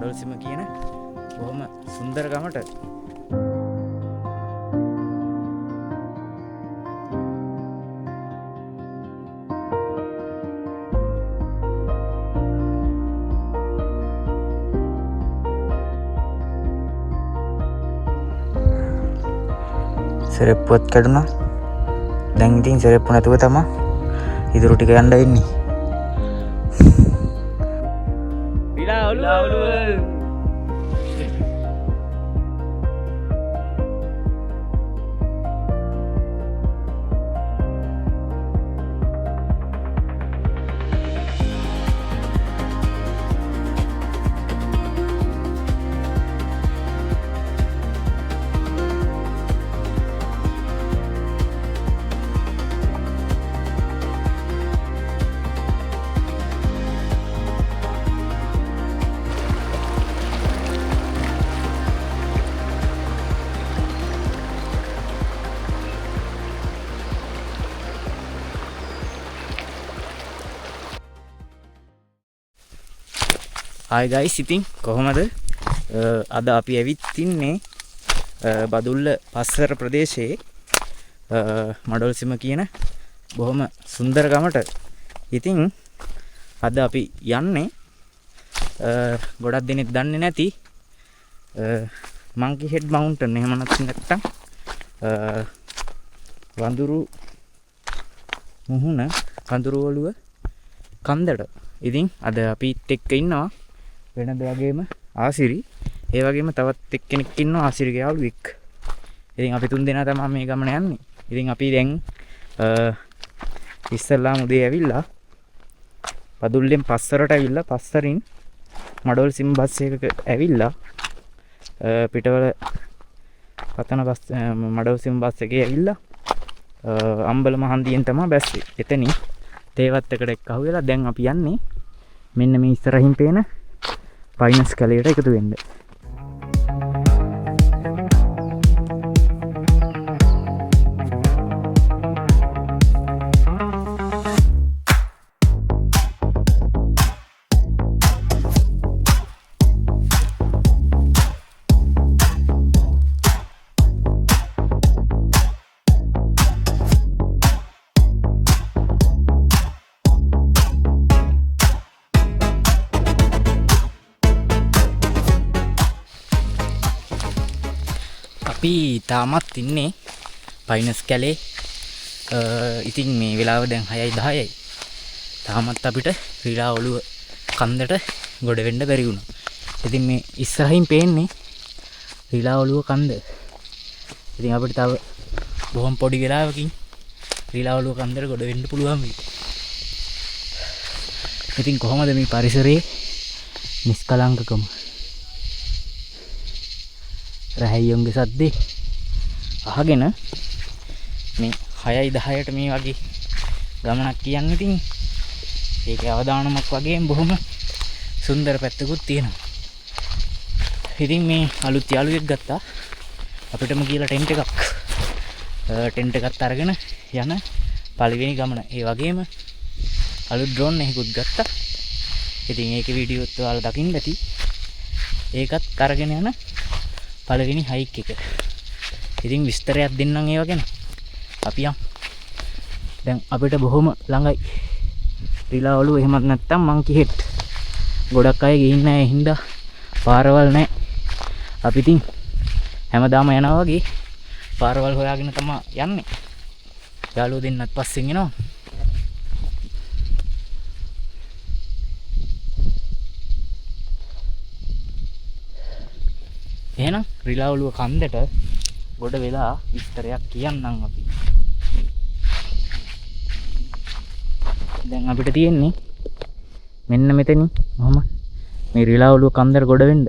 මඩොල්සිම කියන බොහොම සුන්දර ගමට සෙරෙප්පුවත් කැඩුනා. දැන් ඉතින් සෙරෙප්පු නැතුව තමයි ඉදිරි ටික යන්න ඉන්නේ. විලා ඔළුව Hi guys, ඉතින් කොහොමද? අද අපි ඇවිත් ඉන්නේ බදුල්ල පස්සර ප්‍රදේශයේ මඩොල්සිම කියන බොහොම සුන්දර ගමට. ඉතින් අද අපි යන්නේ ගොඩක් දෙනෙක් දන්නේ නැති Monkey Head Mountain. එහෙම නැත්නම් වඳුරු මුහුණ වඳුරු ඔළුව කන්දට. ඉතින් අද අපිත් එක්ක ඉන්නවා වෙනද වගේම ආසිරි, ඒ වගේම තවත් එක්කෙනෙක් ඉන්නවා ආසිරිගේ යාළුවෙක්. ඉතින් අපි තුන් දෙනා තමයි මේ ගමන යන්නේ. ඉතින් අපි දැන් ඉස්සල්ලාම උදේ ඇවිල්ලා බදුල්ලෙන් පස්සරට ඇවිල්ලා පස්සරින් මඩොල්සිම බස් එකක ඇවිල්ලා පිටවල පතන බස් මඩොල්සිම බස් එකේ ඇවිල්ලා අම්බල මහන්දියෙන් තමයි බැස්සේ. එතනින් තේවත් එකට එක්ක අහුවෙලා දැන් අපි යන්නේ මෙන්න මේ ඉස්සරහින් පේන පයින්ස් කැලේට එකතු වෙන්න. අපි තාමත් ඉන්නේ පයින්ස් කැලේ. ඉතින් මේ වෙලාව දැන් 6:10යි. තාමත් අපිට රිලා ඔළුව කන්දට ගොඩ වෙන්න බැරි වුණා. ඉතින් මේ ඉස්සරහින් පේන්නේ රිලා ඔළුව කන්ද. ඉතින් අපිට තව බොහොම පොඩි වෙලාවකින් රිලා ඔළුව කන්දට ගොඩ වෙන්න පුළුවන් වෙයි. ඉතින් කොහොමද මේ පරිසරයේ නිස්කලංකකම රැහැයියන්ගේ සද්දේ අහගෙන මේ 6:10ට මේ වගේ ගමනක් කියන්නේ. ඉතින් ඒකේ අවදානමක් වගේම බොහොම සුන්දර පැත්තකුත් තියෙනවා. ඉතින් මේ අලුත් යාළුවෙක් ගත්තා අපිටම කියලා ටෙන්ට් එකක් අරගෙන යන පළවෙනි ගමන. ඒ වගේම අලුත් ඩ්‍රෝන් එකකුත් ගත්තා. ඉතින් ඒකේ වීඩියෝත් ඔයාලා දකින්න ඇති. ඒකත් අරගෙන යන පළවෙනි හයික් එක. ඉතින් විස්තරයක් දෙන්නම් ඒව ගැන. අපි යමු. දැන් අපිට බොහොම ළඟයි රිලා ඔළුව. එහෙමත් නැත්නම් Monkey Head. ගොඩක් අය ගිහින් නැහැ. ඒ හින්දා පාරවල් නැහැ. අපි ඉතින් හැමදාම යනවා වගේ පාරවල් හොයාගෙන තමයි යන්නේ. යාළුවෝ දෙන්නත් පස්සෙන් එනවා. එහෙනම් රිලා ඔළුව කන්දට ගොඩ වෙලා විස්තරයක් කියන්නම් අපි. දැන් අපිට තියෙන්නේ මෙන්න මෙතනින් කොහොම මේ රිලා ඔළුව කන්දට ගොඩ වෙන්න.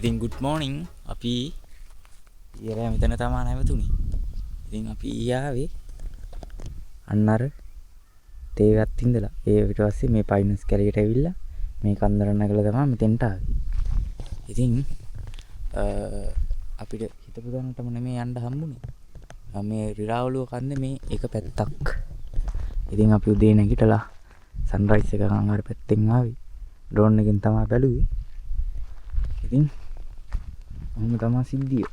ඉතින් good morning අපි ඊයලා මෙතන තමයි නැවතුනේ. ඉතින් අපි ඊයාවේ අන්න අර තේවත් ඉඳලා ඒ ඊට පස්සේ මේ පයින්ස් කැලේට ඇවිල්ලා මේ කන්දර නැගලා තමයි මෙතෙන්ට ආවේ. ඉතින් අපිට හිතපු තැනටම නෙමෙයි යන්න හම්බුනේ. මේ රිරාවලුව කන්දේ මේ එක පැත්තක්. ඉතින් අපි උදේ නැගිටලා සන්රයිස් එක ගන්න අර පැත්තෙන් ආවේ. ඩ්‍රෝන් එකෙන් තමයි බැලුවේ. ඉතින් ඔහොම තමයි සිද්ධිය.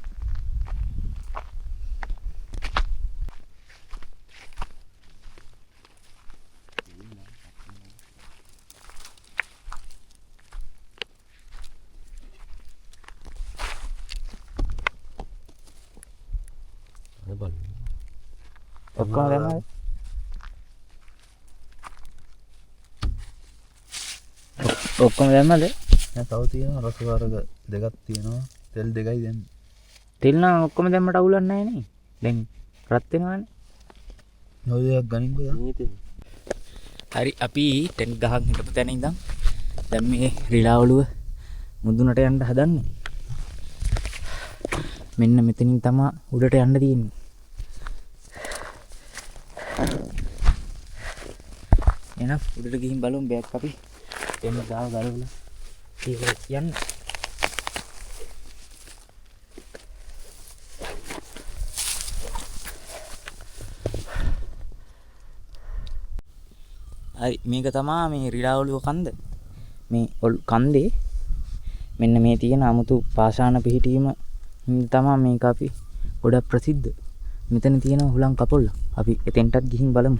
ඔක්කොම දැම්මද? ඔක්කොම දැම්මද? දැන් තව තියෙනවා රසකාරක දෙකක් තියෙනවා. තෙල් දෙකයි දැම්මේ. තෙල් නම් ඔක්කොම දැම්මට අවුලක් නැහැ නේ. දැන් රත් වෙනවනේ. ඔය දෙයක් ගනින්කෝ. හරි අපි ටෙන්ට් ගහන් හිටපු තැන ඉඳන් දැන් මේ රිලාවලුව මුදුනට යන්න හදන්නේ. මෙන්න මෙතනින් තමයි උඩට යන්න තියෙන්නේ. එහෙනම් උඩට ගිහින් බලමු බෑග් අපි එන්න දාව ගලවලා ඒක යන්න. හරි මේක තමයි මේ රිලාවලුව කන්ද. මේ කන්දේ මෙන්න මේ තියෙන 아무තු පාෂාණ පිහිටීම තමයි මේක අපි ගොඩක් ප්‍රසිද්ධ. මෙතන තියෙන හුලං කපොල්ල. අපි එතෙන්ටත් ගිහින් බලමු.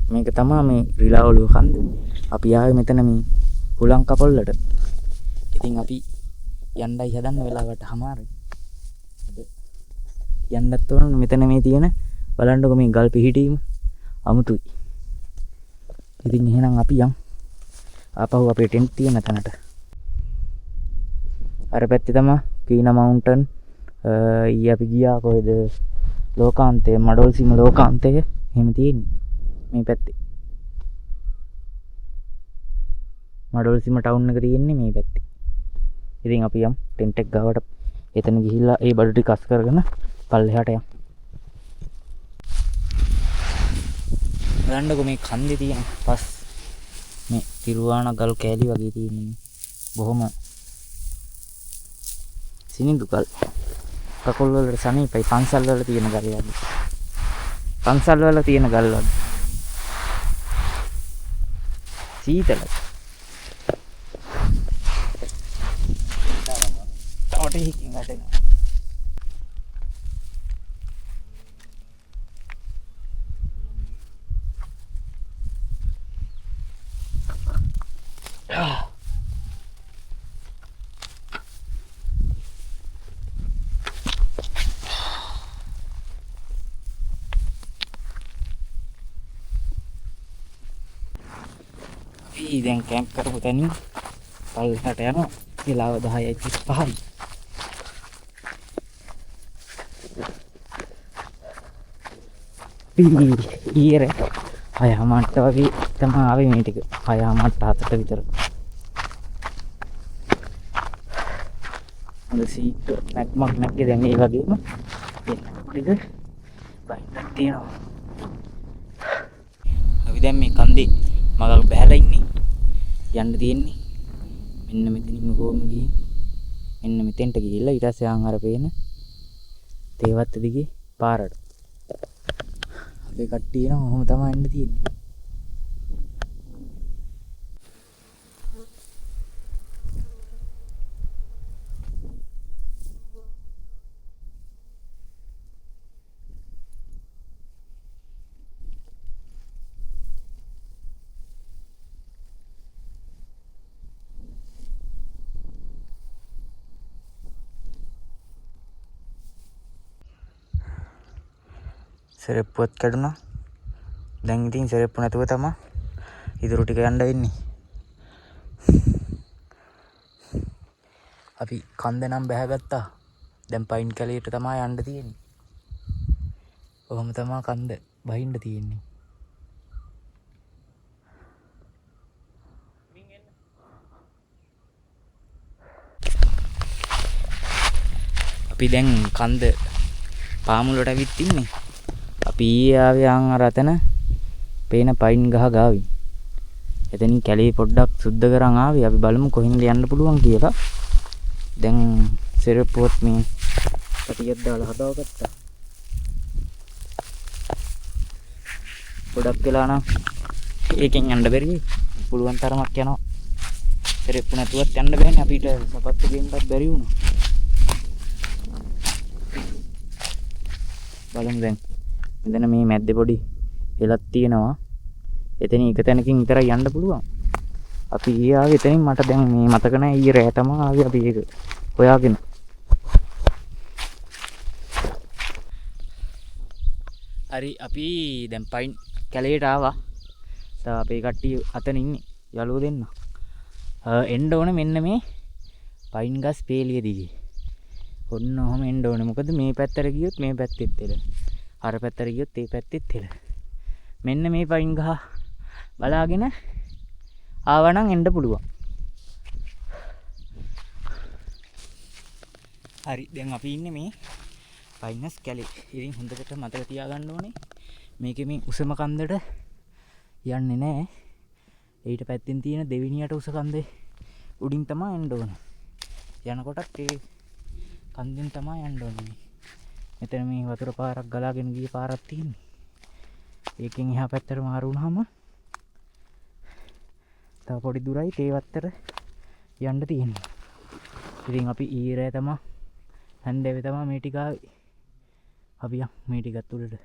මේක තමයි මේ රිලාවලුව කන්ද. අපි ආවේ මෙතන මේ හුලං කපොල්ලට. ඉතින් අපි යන්නයි හදන්න වෙලාවට හමාරයි. යන්නත් ඕන මෙතන මේ තියෙන බලන්නකො මේ ගල් පිහිටීම අමුතුයි. ඉතින් එහෙනම් අපි යමු. ආපහු අපේ ටෙන්ට් තියෙන තැනට. අර පැත්තේ තමයි කීනා මවුන්ටන් ඊ අපි ගියා කොහෙද ලෝකාන්තය මඩොල්සිම ලෝකාන්තය එහෙම තියෙන්නේ. මේ පැත්තේ මඩොල්සිම ටවුන් එක තියෙන්නේ මේ පැත්තේ. ඉතින් අපි යමු ටෙන්ට් එක ගාවට. එතන ගිහිල්ලා ඒ බඩු ටික අස් කරගෙන පල්ලෙහාට යමු. බලන්නකො මේ කන්දේ තියෙන පස් මේ තිරුවාණ ගල් කෑලි වගේ තියෙන්නේ. බොහොම සිනිඳු ගල්. කකුල් වලට සනීපයි. පන්සල් වල තියෙන ගල් වගේ. පන්සල් වල තියෙන ගල් වගේ. සීතලයි. තවටි හිකින් වැටෙනවා. අපි දැන් කැම්ප් කරපු තැනින් පල්ලෙහාට යනවා. වෙලාව 10:35යි. ඊයර 6:00 වගේ තමයි ආවේ මේ ටික. 6:00 7:00 විතර. අද සීට් නැක්මක් නැක්කේ දැන් ඒ වගේම ටික බයින්නක් තියෙනවා. අපි දැන් මේ කන්දේ මගක් බහැලා ඉන්නේ. යන්න තියෙන්නේ. මෙන්න මෙතනින්ම කොහොම ගිහින් මෙන්න මෙතෙන්ට ගිහිල්ලා ඊට පස්සේ ආන් අර පේන තේවත්ත දිගේ පාරට. අපේ කට්ටිය නම් ඔහොම තමයි යන්න තියෙන්නේ. සෙරෙප්පුවත් කැඩුනා. දැන් ඉතින් සෙරෙප්පු නැතුව තමයි ඉතුරු ටික යන්න වෙන්නේ. අපි කන්ද නම් බැහැගත්තා. දැන් පයින් කැලේට තමයි යන්න තියෙන්නේ. කොහොම තමයි කන්ද බහින්න තියෙන්නේ. අපි දැන් කන්ද පාමුලට ඇවිත් ඉන්නේ. අපි ඊයේ ආවේ අර අතන පේන පයින් ගහ ගාවින්. එතනින් කැලේ පොඩ්ඩක් සුද්ධ කරන් ආවේ. අපි බලමු කොහෙන්ද යන්න පුළුවන් කියලා. දැන් සෙරෙප්පුවත් මේ පැටියක් දාලා හදාගත්තා. ගොඩක් වෙලා නම් ඒකෙන් යන්න බැරි. පුළුවන් තරමක් යනවා. සෙරෙප්පු නැතුවත් යන්න බෑනේ. අපිට සපත්තු ගෙන්නවත් බැරි වුණා. බලමු දැන්. මෙතන මේ මැද්දේ පොඩි හෙලක් තියෙනවා. එතන එක තැනකින් විතරයි යන්න පුළුවන්. අපි ඊයේ ආවේ එතනින්. මට දැන් මේ මතක නැහැ ඊයේ රැටම ආවේ අපි ඒක හොයාගෙන. හරි අපි දැන් පයින් කැලේට ආවා. තව අපේ කට්ටිය අතන ඉන්නේ. යලුව දෙන්න. එන්න ඕන මෙන්න මේ පයින් ගස් පේලිය දිගේ. ඔන්න ඔහම එන්න ඕනේ. මොකද මේ පැත්තට ගියොත් මේ පැත්තෙත් තෙල. අර පැත්තට ගියොත් ඒ පැත්තෙත් තෙල. මෙන්න මේ පයින් ගහ බලාගෙන ආවනම් එන්න පුළුවන්. හරි දැන් අපි ඉන්නේ මේ පයින්ස් කැලේ. ඉතින් හොඳට මතක තියාගන්න ඕනේ. මේකේ මේ උසම කන්දට යන්නේ නැහැ. ඊට පැත්තෙන් තියෙන දෙවිනියට උස කන්දේ උඩින් තමයි එන්න ඕනේ. යනකොටත් ඒ කන්දෙන් තමයි යන්න ඕනේ. මෙතන මේ වතුර පාරක් ගලාගෙන ගිය පාරක් තියෙන්නේ. ඒකෙන් එහා පැත්තට මාරු වුණාම තව පොඩි දුරයි තේවත්තට යන්න තියෙන්නේ. ඉතින් අපි ඊරේ තමයි හන්දේවේ තමයි මේ ටික ආවේ. අපි මේ ටිකත් උඩට